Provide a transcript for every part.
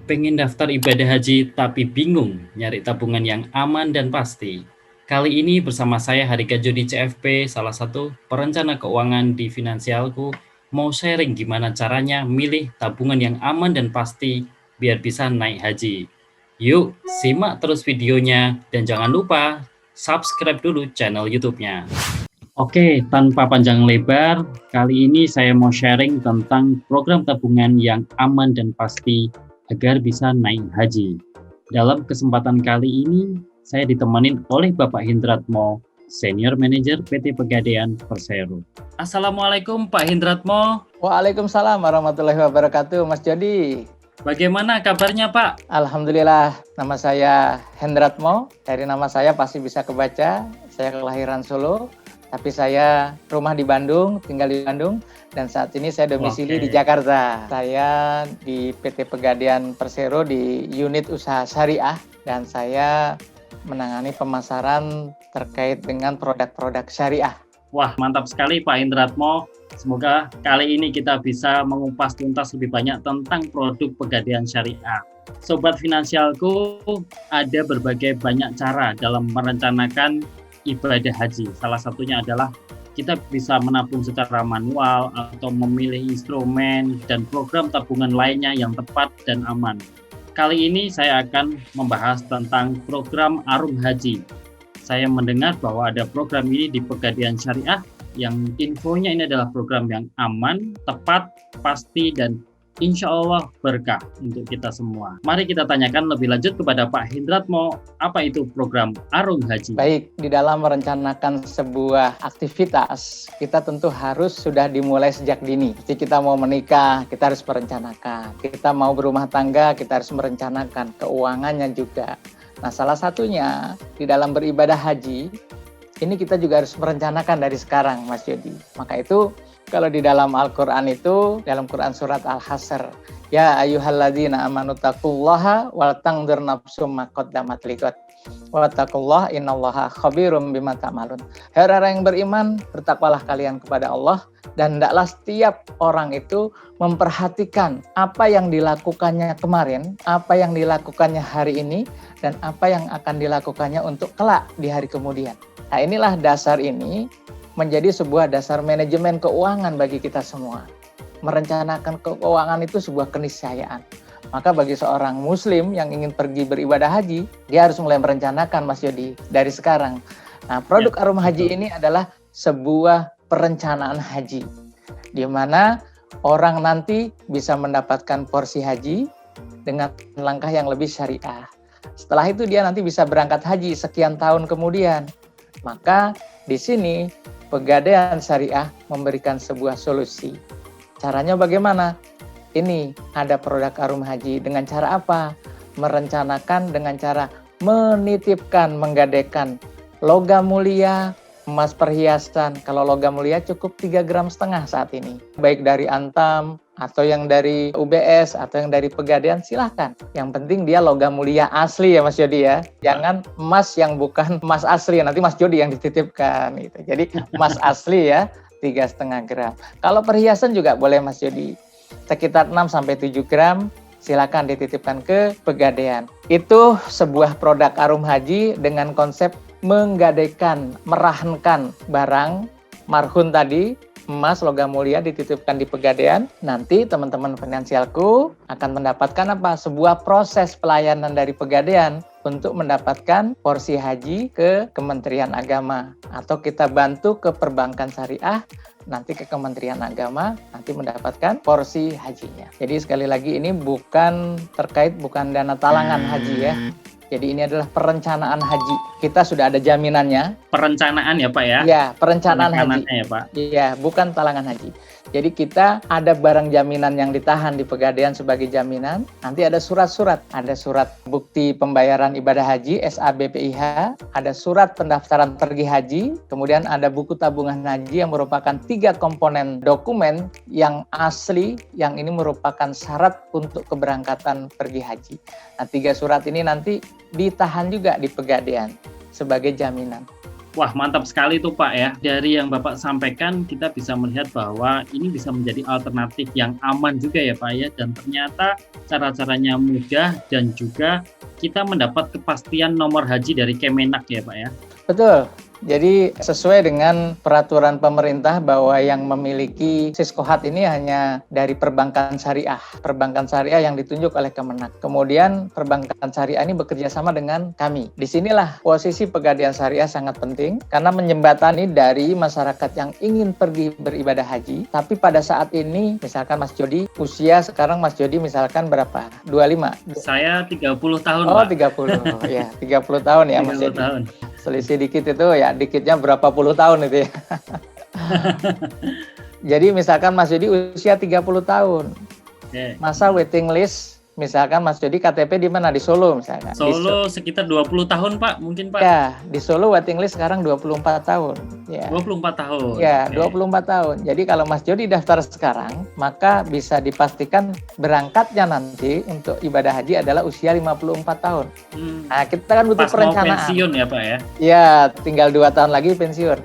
Pengen daftar ibadah haji tapi bingung nyari tabungan yang aman dan pasti? Kali ini bersama saya Harika Jodi CFP, salah satu perencana keuangan di Finansialku, mau sharing gimana caranya milih tabungan yang aman dan pasti biar bisa naik haji. Yuk, simak terus videonya dan jangan lupa subscribe dulu channel YouTube-nya. Oke, tanpa panjang lebar, kali ini saya mau sharing tentang program tabungan yang aman dan pasti agar bisa naik haji. Dalam kesempatan kali ini, saya ditemenin oleh Bapak Hindratmo, Senior Manager PT Pegadaian Persero. Assalamualaikum Pak Hindratmo. Waalaikumsalam warahmatullahi wabarakatuh, Mas Jody. Bagaimana kabarnya Pak? Alhamdulillah, nama saya Hendratmo. Dari nama saya pasti bisa kebaca. Saya kelahiran Solo, tapi saya rumah di Bandung, tinggal di Bandung. Dan saat ini saya domisili di Jakarta. Saya di PT Pegadaian Persero di unit usaha syariah. Dan saya menangani pemasaran terkait dengan produk-produk syariah. Wah, mantap sekali Pak Hindratmo. Semoga kali ini kita bisa mengupas tuntas lebih banyak tentang produk Pegadaian Syariah. Sobat Finansialku, ada berbagai banyak cara dalam merencanakan ibadah haji. Salah satunya adalah kita bisa menabung secara manual atau memilih instrumen dan program tabungan lainnya yang tepat dan aman. Kali ini saya akan membahas tentang program Arum Haji. Saya mendengar bahwa ada program ini di Pegadaian Syariah yang infonya ini adalah program yang aman, tepat, pasti, dan insya Allah berkah untuk kita semua. Mari kita tanyakan lebih lanjut kepada Pak Hindratmo, apa itu program Arum Haji? Baik, di dalam merencanakan sebuah aktivitas, kita tentu harus sudah dimulai sejak dini. Jadi kita mau menikah, kita harus merencanakan. Kita mau berumah tangga, kita harus merencanakan keuangannya juga. Nah, salah satunya di dalam beribadah haji, ini kita juga harus merencanakan dari sekarang, Mas Jody. Maka itu, kalau di dalam Al-Quran itu, dalam Quran surat Al-Hasr, ya ayyuhalladzina amanu taqullaha wal tangdir nafsum ma qaddamat liqad. Wattaqullaha innallaha khabirum bima ta'malun. Hai orang yang beriman, bertakwalah kalian kepada Allah, dan hendaklah setiap orang itu memperhatikan apa yang dilakukannya kemarin, apa yang dilakukannya hari ini, dan apa yang akan dilakukannya untuk kelak di hari kemudian. Nah, inilah dasar ini menjadi sebuah dasar manajemen keuangan bagi kita semua. Merencanakan keuangan itu sebuah keniscayaan. Maka bagi seorang muslim yang ingin pergi beribadah haji, dia harus mulai merencanakan, Mas Yodi, dari sekarang. Nah, produk Arum Haji ini adalah sebuah perencanaan haji, di mana orang nanti bisa mendapatkan porsi haji dengan langkah yang lebih syariah. Setelah itu dia nanti bisa berangkat haji sekian tahun kemudian. Maka di sini Pegadaian Syariah memberikan sebuah solusi. Caranya bagaimana? Ini ada produk Arum Haji dengan cara apa? Merencanakan dengan cara menitipkan, menggadaikan logam mulia, emas perhiasan. Kalau logam mulia cukup 3,5 gram saat ini. Baik dari Antam, atau yang dari UBS, atau yang dari Pegadaian, silahkan. Yang penting dia logam mulia asli ya Mas Jody ya. Jangan emas yang bukan emas asli, nanti Mas Jody yang dititipkan. Gitu. Jadi emas asli ya, 3,5 gram. Kalau perhiasan juga boleh Mas Jody. Sekitar 6-7 gram, silakan dititipkan ke Pegadaian. Itu sebuah produk Arum Haji dengan konsep menggadaikan, merahankan barang marhun tadi, emas logam mulia dititipkan di Pegadaian. Nanti teman-teman finansialku akan mendapatkan apa? Sebuah proses pelayanan dari Pegadaian untuk mendapatkan porsi haji ke Kementerian Agama. Atau kita bantu ke perbankan syariah, nanti ke Kementerian Agama, nanti mendapatkan porsi hajinya. Jadi sekali lagi ini bukan dana talangan haji ya. Jadi ini adalah perencanaan haji. Kita sudah ada jaminannya. Perencanaan ya Pak ya? Iya, perencanaan haji. Ya Pak? Iya, bukan talangan haji. Jadi kita ada barang jaminan yang ditahan di Pegadaian sebagai jaminan. Nanti ada surat-surat. Ada surat bukti pembayaran ibadah haji, SABPIH. Ada surat pendaftaran pergi haji. Kemudian ada buku tabungan haji yang merupakan 3 komponen dokumen yang asli. Yang ini merupakan syarat untuk keberangkatan pergi haji. Nah, 3 surat ini nanti ditahan juga di Pegadaian sebagai jaminan. Wah, mantap sekali tuh Pak ya. Dari yang Bapak sampaikan, kita bisa melihat bahwa ini bisa menjadi alternatif yang aman juga ya Pak ya. Dan ternyata cara-caranya mudah dan juga kita mendapat kepastian nomor haji dari Kemenak ya Pak ya. Betul. Jadi sesuai dengan peraturan pemerintah bahwa yang memiliki Siskohat ini hanya dari perbankan syariah. Perbankan syariah yang ditunjuk oleh Kemenak. Kemudian perbankan syariah ini bekerja sama dengan kami. Disinilah posisi Pegadaian Syariah sangat penting karena menjembatani dari masyarakat yang ingin pergi beribadah haji. Tapi pada saat ini misalkan Mas Jody, usia sekarang Mas Jody misalkan berapa? 25? Saya 30 tahun Oh, Pak. 30. Ya, 30 tahun ya Mas 30 Jody. tahun. Selisih dikit itu ya, dikitnya berapa puluh tahun itu ya. Jadi misalkan Mas Jody usia 30 tahun. Oke. Masa waiting list, misalkan Mas Jody KTP di mana? Di Solo misalkan. Solo sekitar 20 tahun Pak, mungkin Pak. Ya, di Solo waiting list sekarang 24 tahun. Ya. 24 tahun. Ya, Oke. 24 tahun. Jadi kalau Mas Jody daftar sekarang, maka bisa dipastikan berangkatnya nanti untuk ibadah haji adalah usia 54 tahun. Nah, kita kan butuh Pas mau perencanaan. pensiun ya Pak ya. Ya, tinggal 2 tahun lagi pensiun.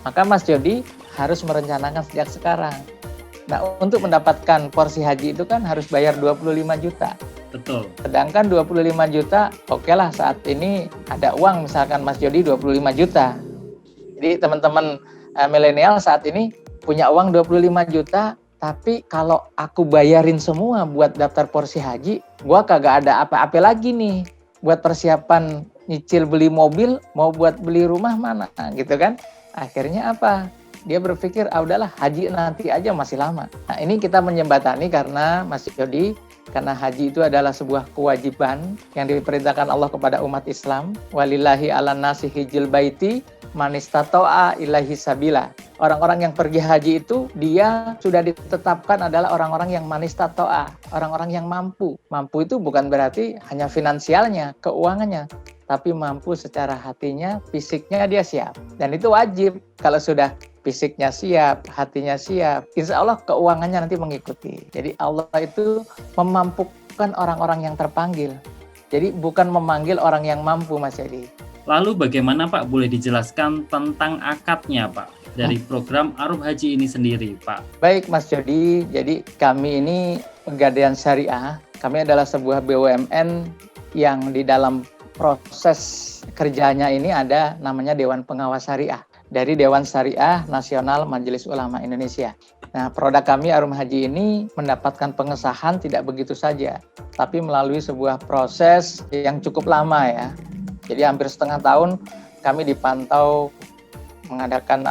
Maka Mas Jody harus merencanakan sejak sekarang. Nah, untuk mendapatkan porsi haji itu kan harus bayar 25 juta. Betul. Sedangkan 25 juta, oke lah saat ini ada uang misalkan Mas Jody 25 juta. Jadi teman-teman milenial saat ini punya uang 25 juta, tapi kalau aku bayarin semua buat daftar porsi haji, gua kagak ada apa-apa lagi nih buat persiapan nyicil beli mobil, mau buat beli rumah mana, gitu kan? Akhirnya apa? Dia berpikir, udahlah haji nanti aja masih lama. Nah, ini kita menjembatani karena Mas Jody, karena haji itu adalah sebuah kewajiban yang diperintahkan Allah kepada umat Islam. Walillahi ala nasi hijil baiti manistato'a ilahi sabila. Orang-orang yang pergi haji itu dia sudah ditetapkan adalah orang-orang yang manistato'a, orang-orang yang mampu. Mampu itu bukan berarti hanya finansialnya, keuangannya, tapi mampu secara hatinya, fisiknya dia siap. Dan itu wajib. Kalau sudah fisiknya siap, hatinya siap, insya Allah keuangannya nanti mengikuti. Jadi Allah itu memampukan orang-orang yang terpanggil. Jadi bukan memanggil orang yang mampu, Mas Yadi. Lalu bagaimana Pak, boleh dijelaskan tentang akadnya Pak dari program Arum Haji ini sendiri Pak? Baik Mas Jody, jadi kami ini Pegadaian Syariah, kami adalah sebuah BUMN yang di dalam proses kerjanya ini ada namanya Dewan Pengawas Syariah dari Dewan Syariah Nasional Majelis Ulama Indonesia. Nah, produk kami Arum Haji ini mendapatkan pengesahan tidak begitu saja, tapi melalui sebuah proses yang cukup lama ya. Jadi hampir setengah tahun kami dipantau mengadakan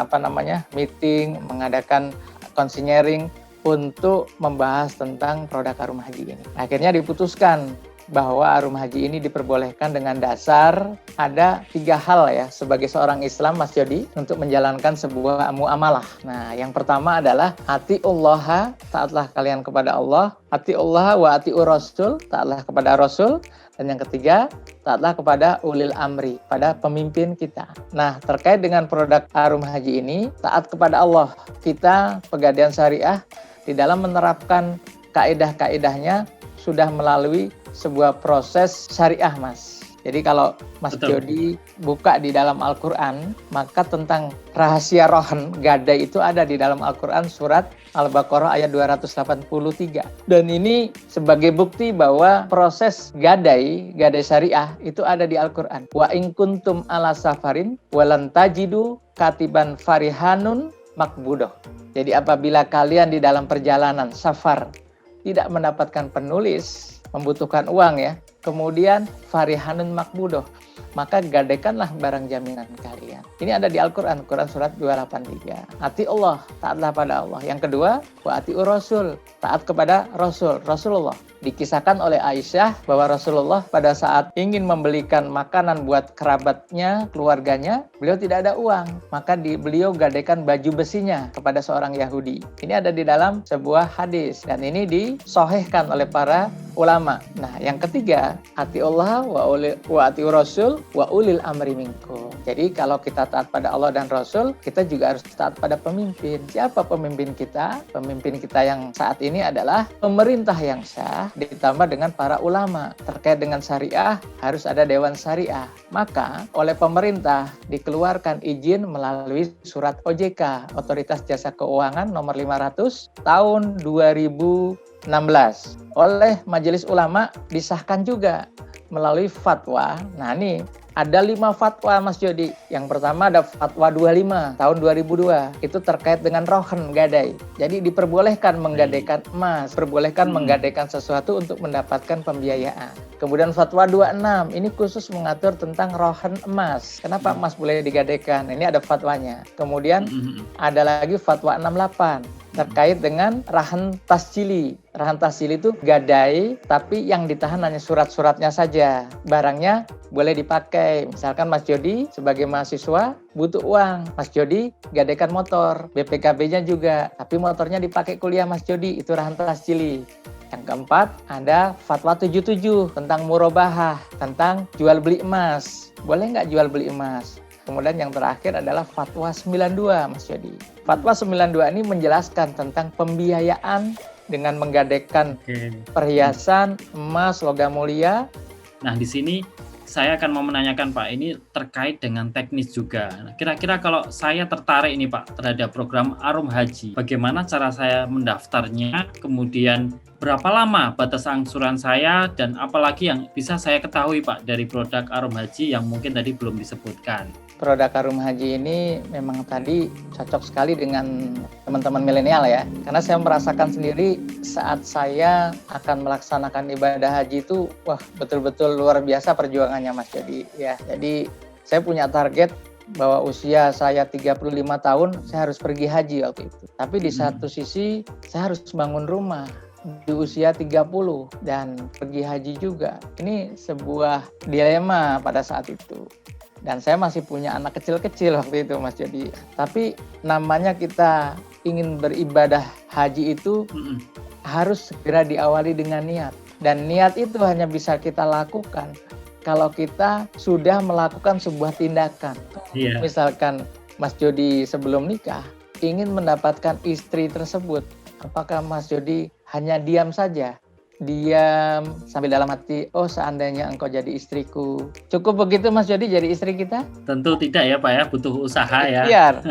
meeting, mengadakan konsinyering untuk membahas tentang produk Arum Haji ini. Akhirnya diputuskan bahwa Arum Haji ini diperbolehkan dengan dasar ada 3 hal ya sebagai seorang Islam Mas Jody untuk menjalankan sebuah muamalah. Nah, yang pertama adalah atiullah, taatlah kalian kepada Allah, atiullah wa atiur rasul, taatlah kepada Rasul, dan yang ketiga taatlah kepada ulil amri, pada pemimpin kita. Nah, terkait dengan produk Arum Haji ini, taat kepada Allah, kita Pegadaian Syariah di dalam menerapkan kaidah-kaidahnya sudah melalui sebuah proses syariah, Mas. Jadi kalau Mas Jody buka di dalam Al-Quran, maka tentang rahasia rohan gadai itu ada di dalam Al-Quran surat Al-Baqarah ayat 283. Dan ini sebagai bukti bahwa proses gadai syariah itu ada di Al-Quran. Wa in kuntum ala safarin walan tajidu katiban farihanun makbudoh. Jadi apabila kalian di dalam perjalanan safar tidak mendapatkan penulis, membutuhkan uang ya, kemudian farihanun makbudoh, maka gadaikanlah barang jaminan kalian. Ini ada di Al-Quran, Quran surat 283. Ati Allah, taatlah pada Allah. Yang kedua, wa atiur rasul, taat kepada Rasul, Rasulullah. Dikisahkan oleh Aisyah bahwa Rasulullah pada saat ingin membelikan makanan buat kerabatnya, keluarganya, beliau tidak ada uang. Maka beliau gadaikan baju besinya kepada seorang Yahudi. Ini ada di dalam sebuah hadis. Dan ini disohihkan oleh para ulama. Nah, yang ketiga, ati Allah wa atiur rasul, Rasul wa ulil amri minkum. Jadi kalau kita taat pada Allah dan Rasul, kita juga harus taat pada pemimpin. Siapa pemimpin kita? Pemimpin kita yang saat ini adalah pemerintah yang sah ditambah dengan para ulama. Terkait dengan syariah harus ada dewan syariah. Maka oleh pemerintah dikeluarkan izin melalui surat OJK, Otoritas Jasa Keuangan nomor 500 tahun 2016. Oleh Majelis Ulama disahkan juga melalui fatwa. Nah ini ada 5 fatwa Mas Jody. Yang pertama ada fatwa 25 tahun 2002. Itu terkait dengan rohen gadai. Jadi diperbolehkan menggadaikan emas, diperbolehkan menggadaikan sesuatu untuk mendapatkan pembiayaan. Kemudian fatwa 26 ini khusus mengatur tentang rohen emas. Kenapa emas boleh digadaikan? Ini ada fatwanya. Kemudian ada lagi fatwa 68 terkait dengan rahan tasjili. Rahan tasjili itu gadai, tapi yang ditahan hanya surat-suratnya saja. Barangnya boleh dipakai. Misalkan Mas Jody sebagai mahasiswa butuh uang. Mas Jody gadaikan motor, BPKB-nya juga. Tapi motornya dipakai kuliah Mas Jody, itu rahan tasjili. Yang keempat, ada fatwa 77 tentang murabahah, tentang jual beli emas. Boleh nggak jual beli emas? Kemudian yang terakhir adalah fatwa 92 Mas Jody. Fatwa 92 ini menjelaskan tentang pembiayaan dengan menggadaikan perhiasan, emas, logam mulia. Nah, di sini saya akan mau menanyakan Pak, ini terkait dengan teknis juga. Nah, kira-kira kalau saya tertarik ini Pak terhadap program Arum Haji, bagaimana cara saya mendaftarnya, kemudian berapa lama batas angsuran saya, dan apalagi yang bisa saya ketahui Pak dari produk Arum Haji yang mungkin tadi belum disebutkan. Produk Arum Haji ini memang tadi cocok sekali dengan teman-teman milenial ya. Karena saya merasakan sendiri saat saya akan melaksanakan ibadah haji itu, wah betul-betul luar biasa perjuangannya Mas Jody ya. Jadi saya punya target bahwa usia saya 35 tahun saya harus pergi haji waktu itu. Tapi di satu sisi saya harus bangun rumah di usia 30 dan pergi haji juga. Ini sebuah dilema pada saat itu. Dan saya masih punya anak kecil-kecil waktu itu Mas Jody. Tapi namanya kita ingin beribadah haji itu harus segera diawali dengan niat. Dan niat itu hanya bisa kita lakukan kalau kita sudah melakukan sebuah tindakan. Misalkan Mas Jody sebelum nikah ingin mendapatkan istri tersebut. Apakah Mas Jody hanya diam saja? Diam sambil dalam hati, oh seandainya engkau jadi istriku. Cukup begitu Mas Jody jadi istri kita? Tentu tidak ya Pak ya, butuh usaha ya. Ikhtiar.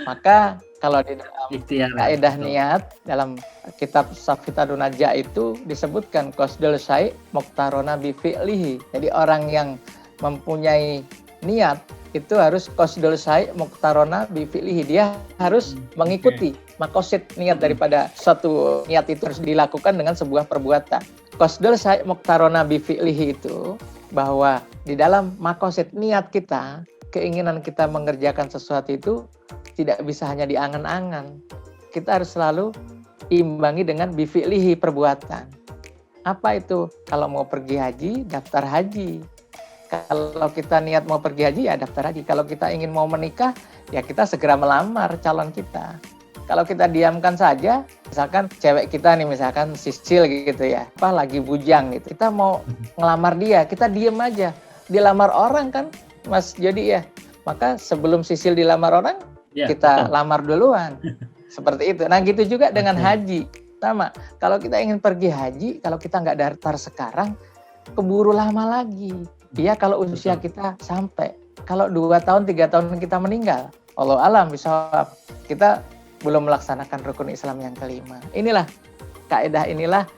Maka kalau di dalam kaidah niat, dalam kitab Safitadun Najah itu disebutkan qasdul syai' muqtarona bi fi'lihi. Jadi orang yang mempunyai niat itu harus qasdul syai' muqtarona bi fi'lihi. Dia harus mengikuti makosid niat daripada suatu niat itu harus dilakukan dengan sebuah perbuatan. Qasdul syai' muqtarona bi fi'lihi itu bahwa di dalam makosid niat kita, keinginan kita mengerjakan sesuatu itu tidak bisa hanya diangan-angan. Kita harus selalu imbangi dengan bi fi'lihi perbuatan. Apa itu? Kalau mau pergi haji, daftar haji. Kalau kita niat mau pergi haji, ya daftar haji. Kalau kita ingin mau menikah, ya kita segera melamar calon kita. Kalau kita diamkan saja, misalkan cewek kita nih, misalkan Sisil gitu ya, lagi bujang gitu. Kita mau ngelamar dia, kita diem aja. Dilamar orang kan, Mas Jody ya. Maka sebelum Sisil dilamar orang, kita lamar duluan. Seperti itu. Nah gitu juga dengan haji. Sama, kalau kita ingin pergi haji, kalau kita nggak daftar sekarang, keburu lama lagi. Iya kalau usia kita sampai. Kalau 2 tahun, 3 tahun kita meninggal, Allah alam bisa kita belum melaksanakan rukun Islam yang kelima. Inilah kaidah, inilah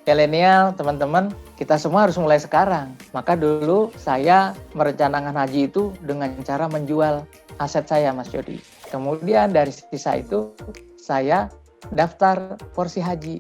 milenial teman-teman, kita semua harus mulai sekarang. Maka dulu saya merencanakan haji itu dengan cara menjual aset saya Mas Jody. Kemudian dari sisa itu saya daftar porsi haji.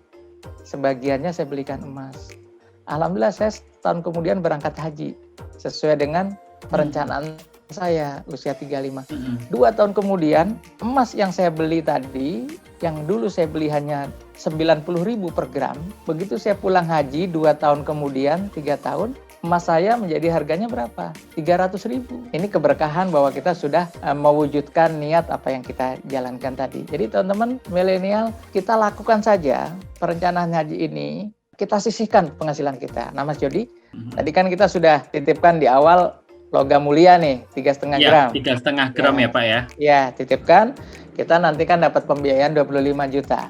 Sebagiannya saya belikan emas. Alhamdulillah saya setahun kemudian berangkat haji sesuai dengan perencanaan saya usia 35. 2 tahun kemudian emas yang saya beli tadi, yang dulu saya beli hanya 90.000 per gram, begitu saya pulang haji 2 tahun kemudian, 3 tahun, emas saya menjadi harganya berapa? 300.000. Ini keberkahan bahwa kita sudah mewujudkan niat apa yang kita jalankan tadi. Jadi teman-teman milenial, kita lakukan saja perencanaan haji ini, kita sisihkan penghasilan kita. Nah Mas Jody, tadi kan kita sudah titipkan di awal logam mulia nih, 3,5 Ya, gram. 3,5 gram ya Pak ya. Ya, titipkan. Kita nanti kan dapat pembiayaan 25 juta.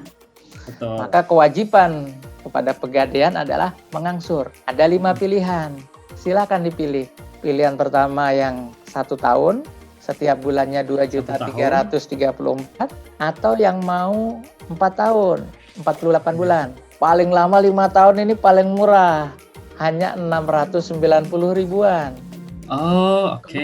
Betul. Maka kewajiban kepada Pegadaian adalah mengangsur. Ada 5 pilihan. Silakan dipilih. Pilihan pertama yang 1 tahun, setiap bulannya 2.334, atau yang mau 4 tahun, 48 bulan. Paling lama 5 tahun ini paling murah, hanya 690 ribuan. Oh, oke.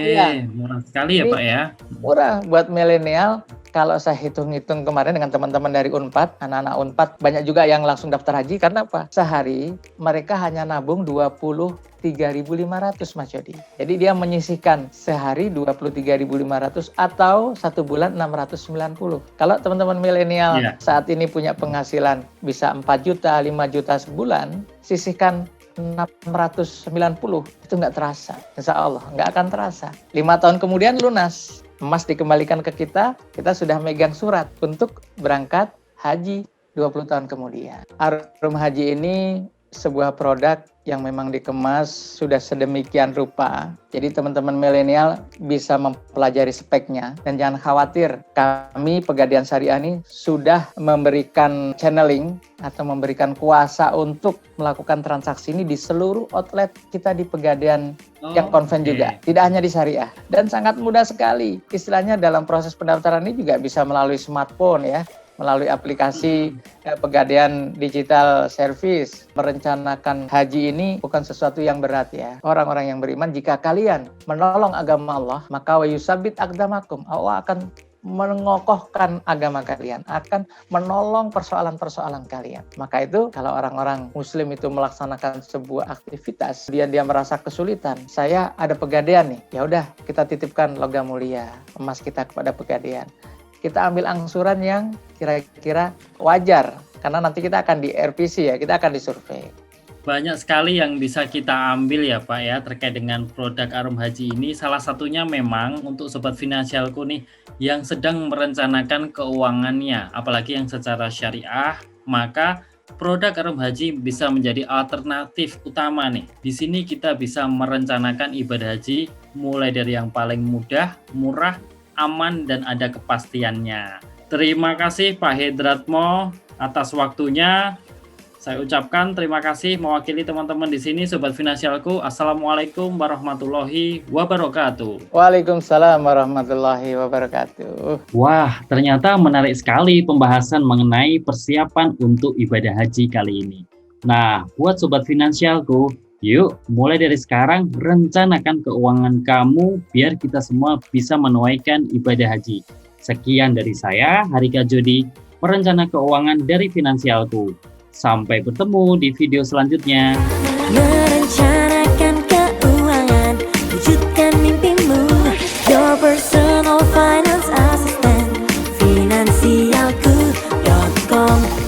Murah sekali ya Ini Pak ya. murah buat milenial. Kalau saya hitung-hitung kemarin dengan teman-teman dari Unpad, anak-anak Unpad, banyak juga yang langsung daftar haji. Karena apa? Sehari mereka hanya nabung 23.500 Mas Yodi. Jadi dia menyisihkan sehari 23.500 atau 1 bulan 690. Kalau teman-teman milenial saat ini punya penghasilan bisa 4 juta, 5 juta sebulan, sisihkan 690, itu nggak terasa. Insya Allah nggak akan terasa. 5 tahun kemudian lunas, emas dikembalikan ke kita sudah megang surat untuk berangkat haji 20 tahun kemudian. Arum Haji ini sebuah produk yang memang dikemas sudah sedemikian rupa. Jadi teman-teman milenial bisa mempelajari speknya dan jangan khawatir. Kami Pegadaian Syariah ini sudah memberikan channeling atau memberikan kuasa untuk melakukan transaksi ini di seluruh outlet kita di Pegadaian yang konven juga. Tidak hanya di Syariah. Dan sangat mudah sekali. Istilahnya dalam proses pendaftaran ini juga bisa melalui smartphone ya. Melalui aplikasi Pegadaian Digital Service. Merencanakan haji ini bukan sesuatu yang berat ya. Orang-orang yang beriman, jika kalian menolong agama Allah, maka wa yusabbit aqdamakum. Allah akan mengokohkan agama kalian, akan menolong persoalan-persoalan kalian. Maka itu kalau orang-orang muslim itu melaksanakan sebuah aktivitas, dia merasa kesulitan, saya ada Pegadaian nih, ya udah kita titipkan logam mulia emas kita kepada Pegadaian. Kita ambil angsuran yang kira-kira wajar, karena nanti kita akan di RPC ya, kita akan disurvei. Banyak sekali yang bisa kita ambil ya Pak ya terkait dengan produk Arum Haji ini. Salah satunya memang untuk Sobat Finansialku nih yang sedang merencanakan keuangannya, apalagi yang secara syariah, maka produk Arum Haji bisa menjadi alternatif utama nih. Di sini kita bisa merencanakan ibadah haji mulai dari yang paling mudah, murah, aman, dan ada kepastiannya. Terima kasih Pak Hedratmo atas waktunya. Saya ucapkan terima kasih mewakili teman-teman di sini Sobat Finansialku. Assalamualaikum warahmatullahi wabarakatuh. Waalaikumsalam warahmatullahi wabarakatuh. Wah, ternyata menarik sekali pembahasan mengenai persiapan untuk ibadah haji kali ini. Nah, buat Sobat Finansialku, yuk mulai dari sekarang rencanakan keuangan kamu biar kita semua bisa menunaikan ibadah haji. Sekian dari saya, Harika Jodi, perencana keuangan dari Finansialku. Sampai bertemu di video selanjutnya. Merencanakan keuangan, wujudkan mimpimu. Your personal finance assistant, finansialku.com.